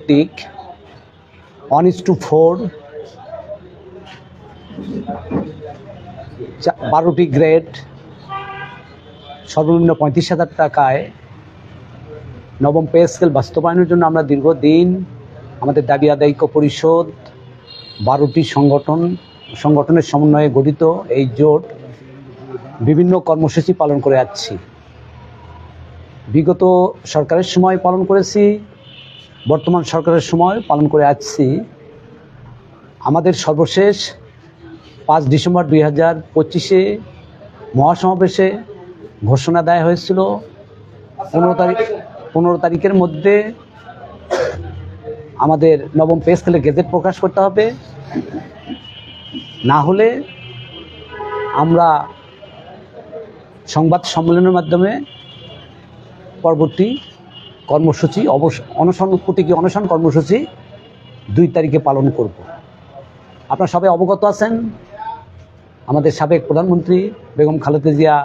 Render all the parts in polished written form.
ভিত্তিক 1:4 12টি গ্রেড সর্বনিম্ন 35,000 টাকায় নবম পে স্কেল বাস্তবায়নের জন্য আমরা দীর্ঘদিন আমাদের দাবি আদায় ঐক্য পরিষদ 12টি সংগঠনের সমন্বয়ে গঠিত এই জোট বিভিন্ন কর্মসূচি পালন করে আসছি। বিগত সরকারের সময় পালন করেছি, বর্তমান সরকারের সময় পালন করে আসছি। আমাদের সর্বশেষ 5 ডিসেম্বর 2025-এ মহাসমাবেশে ঘোষণা দেওয়া হয়েছিল 15 তারিখের মধ্যে আমাদের নবম পে স্কেলে গেজেট প্রকাশ করতে হবে, না হলে আমরা সংবাদ সম্মেলনের মাধ্যমে পরবর্তী কর্মসূচি অনশন কর্মসূচি 2 তারিখে পালন করব। আপনারা সবাই অবগত আছেন, আমাদের সাবেক প্রধানমন্ত্রী বেগম খালেদা জিয়া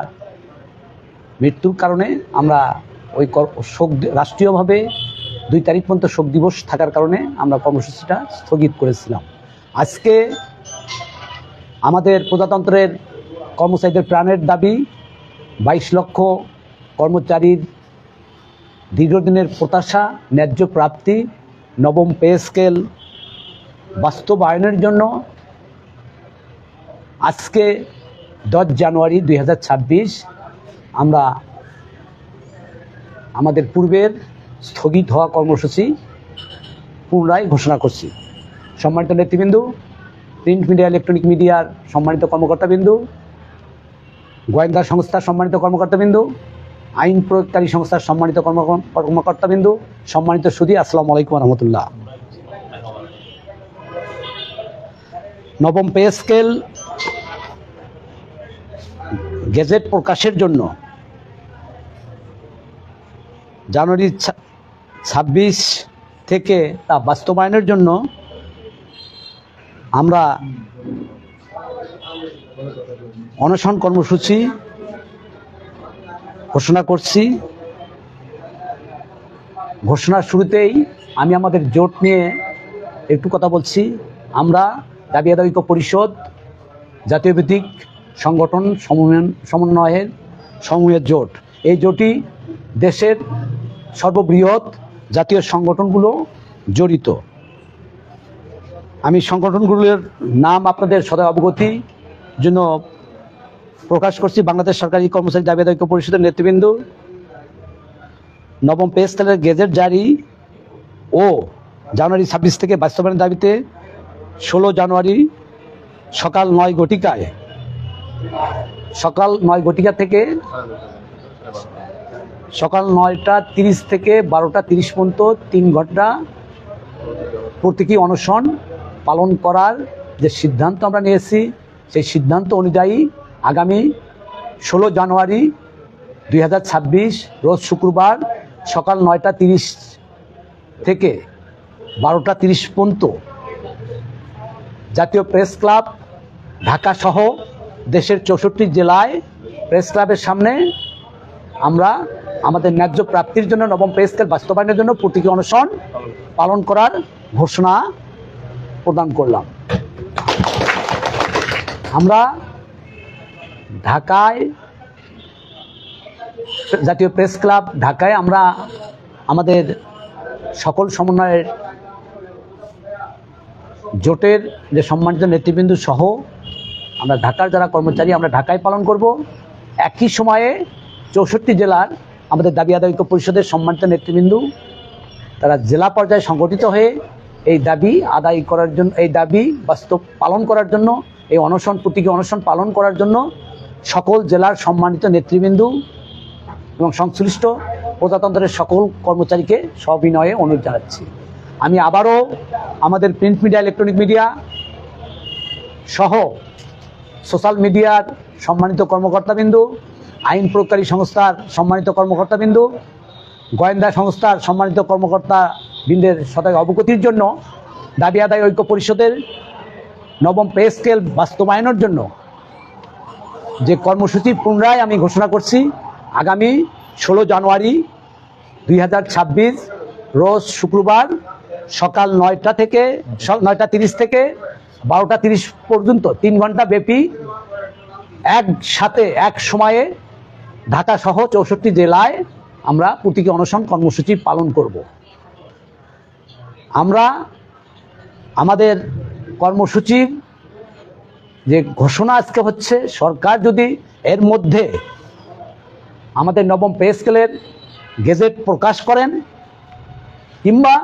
মৃত্যুর কারণে আমরা ওই শোক রাষ্ট্রীয়ভাবে 2 তারিখ পর্যন্ত শোক দিবস থাকার কারণে আমরা কর্মসূচিটা স্থগিত করেছিলাম। আজকে আমাদের প্রজাতন্ত্রের কর্মচারীদের প্রাণের দাবি 22 লক্ষ কর্মচারীর দীর্ঘদিনের প্রত্যাশা ন্যায্য প্রাপ্তি নবম পে স্কেল বাস্তবায়নের জন্য আজকে 10 জানুয়ারি 2026 আমরা আমাদের পূর্বের স্থগিত হওয়া কর্মসূচি পুনরায় ঘোষণা করছি। সম্মানিত নেতৃবৃন্দ, প্রিন্ট মিডিয়া, ইলেকট্রনিক মিডিয়ার সম্মানিত কর্মকর্তাবৃন্দ, গোয়েন্দা সংস্থার সম্মানিত কর্মকর্তাবৃন্দ, আইন প্রয়োগকারী সংস্থার সম্মানিত কর্মকর্তাবৃন্দ, সম্মানিত সুধী, আসসালামু আলাইকুম রহমতুল্লাহ। নবম পে স্কেল গেজেট প্রকাশের জন্য জানুয়ারি 26 থেকে তা বাস্তবায়নের জন্য আমরা অনশন কর্মসূচি ঘোষণা করছি। ঘোষণার শুরুতেই আমি আমাদের জোট নিয়ে একটু কথা বলছি। আমরা দাবি আদায় ঐক্য পরিষদ জাতীয় ভিত্তিক সংগঠন সমন্বয়ের জোট। এই জোটই দেশের সর্ববৃহৎ জাতীয় সংগঠনগুলো জড়িত। আমি সংগঠনগুলোর নাম আপনাদের সদয় অবগতির জন্য প্রকাশ করছি। বাংলাদেশ সরকারি কর্মচারী দাবি আদায় ঐক্য পরিষদের নেতৃবৃন্দ, নবম পে স্কেলের গেজেট জারি ও জানুয়ারি 26 থেকে বাস্তবায়নের দাবিতে 16 জানুয়ারি সকাল 9টা থেকে সকাল 9টা 30 থেকে 12টা 30 পর্যন্ত 3 ঘন্টা প্রতীকী অনশন পালন করার যে সিদ্ধান্ত আমরা নিয়েছি, সেই সিদ্ধান্ত অনুযায়ী আগামী 16 জানুয়ারি 2026 রোজ শুক্রবার সকাল 9টা 30 থেকে 12টা 30 পর্যন্ত জাতীয় প্রেস ক্লাব ঢাকা সহ দেশের 64 জেলায় প্রেস ক্লাবের সামনে আমরা আমাদের ন্যায্য প্রাপ্তির জন্য নবম পে স্কেল বাস্তবায়নের জন্য প্রতীকী অনশন পালন করার ঘোষণা প্রদান করলাম। আমরা ঢাকায় জাতীয় প্রেস ক্লাব ঢাকায় আমরা আমাদের সকল সমন্বয়ের জোটের যে সম্মানিত নেতৃবৃন্দ সহ আমরা ঢাকার যারা কর্মচারী আমরা ঢাকায় পালন করব। একই সময়ে 64 জেলার আমাদের দাবি আদায় ঐক্য পরিষদের সম্মানিত নেতৃবৃন্দ তারা জেলা পর্যায়ে সংগঠিত হয়ে এই দাবি আদায় করার জন্য, এই দাবি বাস্তব পালন করার জন্য, এই অনশন প্রতীকী অনশন পালন করার জন্য সকল জেলার সম্মানিত নেতৃবৃন্দ এবং সংশ্লিষ্ট প্রজাতন্ত্রের সকল কর্মচারীকে সবিনয়ে অনুরোধ জানাচ্ছি। আমি আবারও আমাদের প্রিন্ট মিডিয়া, ইলেকট্রনিক মিডিয়া সহ সোশ্যাল মিডিয়ার সম্মানিত কর্মকর্তাবৃন্দ, আইন প্রয়োগকারী সংস্থার সম্মানিত কর্মকর্তাবৃন্দ, গোয়েন্দা সংস্থার সম্মানিত কর্মকর্তাবৃন্দের সদয় অবগতির জন্য দাবি আদায় ঐক্য পরিষদের নবম পে স্কেল বাস্তবায়নের জন্য যে কর্মসূচি পুনরায় আমি ঘোষণা করছি। আগামী 16 জানুয়ারি 2026 রোজ শুক্রবার সকাল 9:30 থেকে 12:30 পর্যন্ত 3 ঘন্টা ব্যাপী একসাথে এক সময়ে ঢাকা সহ 64 জেলায় আমরা প্রতীকী অনশন কর্মসূচি পালন করব। আমরা আমাদের কর্মসূচির যে ঘোষণা আজকে হচ্ছে, সরকার যদি এর মধ্যে আমাদের নবম পে স্কেলের গেজেট প্রকাশ করেন, কিংবা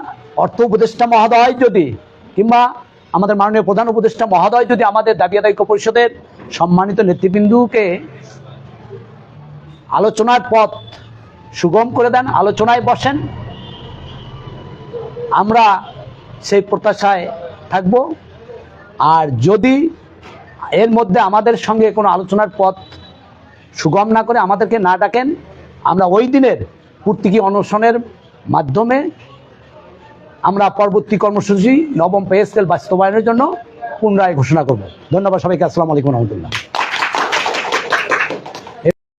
অর্থ উপদেষ্টা মহোদয় যদি, কিংবা আমাদের মাননীয় প্রধান উপদেষ্টা মহোদয় যদি আমাদের দাবি আদায় ঐক্য পরিষদের সম্মানিত নেতৃবৃন্দকে আলোচনার পথ সুগম করে দেন, আলোচনায় বসেন, আমরা সেই প্রত্যাশায় থাকব। আর যদি এর মধ্যে আমাদের সঙ্গে কোনো আলোচনার পথ সুগম না করে, আমাদেরকে না ডাকেন, আমরা ওই দিনের প্রতীকী অনশনের মাধ্যমে আমরা পরবর্তী কর্মসূচি নবম পে স্কেল বাস্তবায়নের জন্য পুনরায় ঘোষণা করব। ধন্যবাদ সবাইকে। আসসালামু আলাইকুম রহমতুল্লাহ।